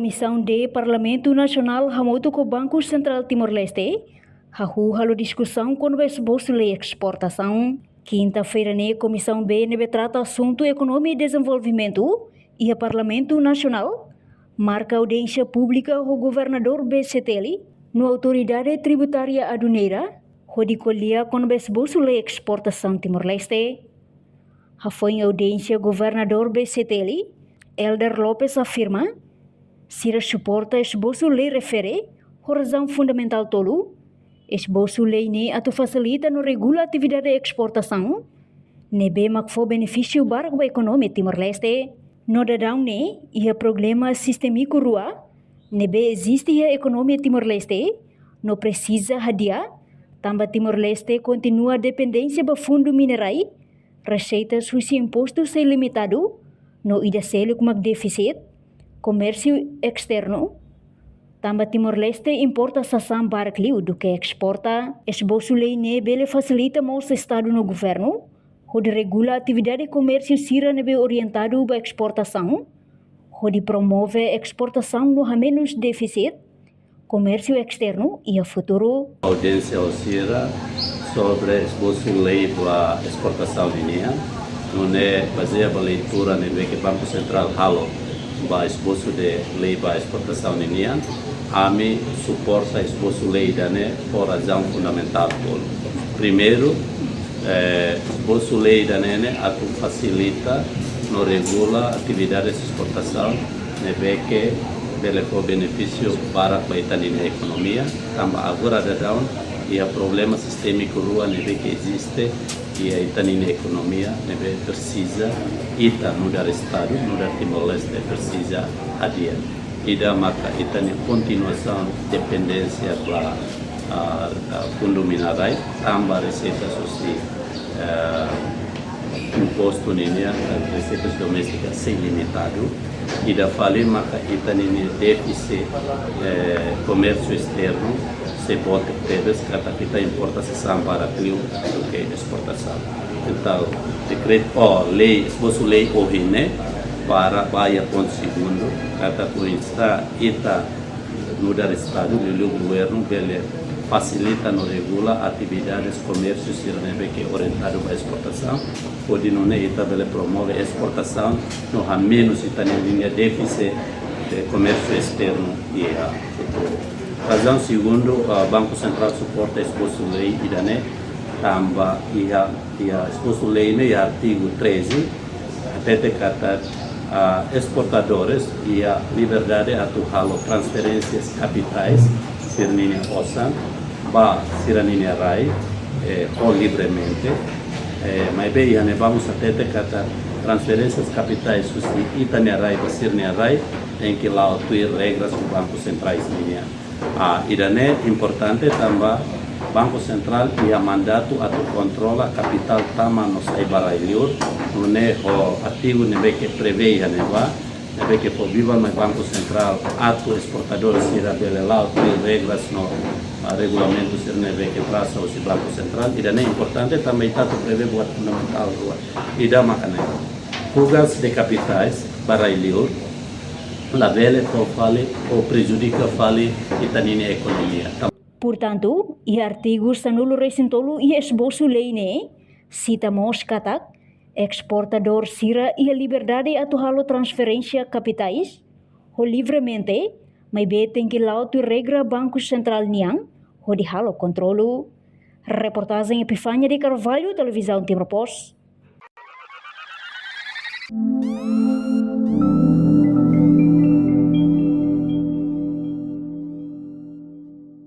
Comissão de Parlamento Nacional hamoto com o Banco Central Timor-Leste, halo discussão quando vai esboço lei exportação. Quinta-feira, a Comissão B trata assunto economia e desenvolvimento e o Parlamento Nacional marca audiência pública ao governador BCTL no Autoridade Tributária Aduneira, onde colhia quando vai esboço lei exportação Timor-Leste. Foi em audiência governador BCTL, Elder Lopes afirma se suporta esboço lei refere a razão fundamental tolo, esboço lei ne atu facilita no regula atividade de exportação, nebe makfo benefício para a economia Timor-Leste. No dadão ne ia problema sistêmico rua, nebe existe a economia Timor-Leste, no precisa hadia, tamba Timor-Leste continua a dependência do fundo minerai, receitas suci impostos ilimitado, no ida selo com déficit, comércio externo, tamba Timor-Leste importa sasam barcliu do que exporta, esboço lei ne bele facilita mais estado no governo, onde regula a atividade de comércio sira nebe orientado para exportação, onde promove exportação no a menos déficit, comércio externo e a futuro. Audiência ao CIRA sobre esboço lei para exportação linear, não é baseada na leitura que o Banco Central halo para esboço de lei para exportação linear, a mim suporta esboço lei por razão fundamental. Primeiro, esboço lei atu facilita no regula atividades de exportação, que leva benefício para a economia, também agora e o problema sistêmico rua que existe e a economia precisa no dar estado no dar Timor-Leste precisa adiar e da marca continuação dependência para fundo minerais também receita social imposto ninia receitas domésticas sem limitado e da falha marca déficit comércio externo se pode ter que importa se para aquilo do que exportação. Então, decreto lei, esboço lei orine para baia ponto segundo, kata está ita no dar estado do governo ele facilita no regula atividades comércio sirnebe que orientado para exportação, pode não ita ele promove exportação no a menos ita linha déficit de comércio externo e a futuro. Razão segundo, o Banco Central suporta esboço lei e tamba e a esboço lei no artigo 13 até decretar exportadores e a liberdade atual transferências capitais sirnina osan ba sirnina rai ou livremente mas bem vamos até decretar transferências capitais suci itania rai ba sirnina rai em que lá tem regras do Banco Central linear. Irane importante também Banco Central e a mandato a controla capital tama nos ibaraiur não é o artigo que prevê que por viva no Banco Central ato exportador será dele lá tem regras no regulamento ser que traça o Banco Central Irane importante também tato prevê o fundamental e da macana fugas de capitais baraiur la vele fale ou prejudica fale itanina economia. Portanto, e artigos sanulo recintolo e esboço lei ne, citamos katak, exportador sira e a liberdade atual transferência capitais, o livremente, mas tem que lá tu regra Banco Central niang, o de halo controlo. Reportagem Epifânia de Carvalho, Televisão Timor-Post.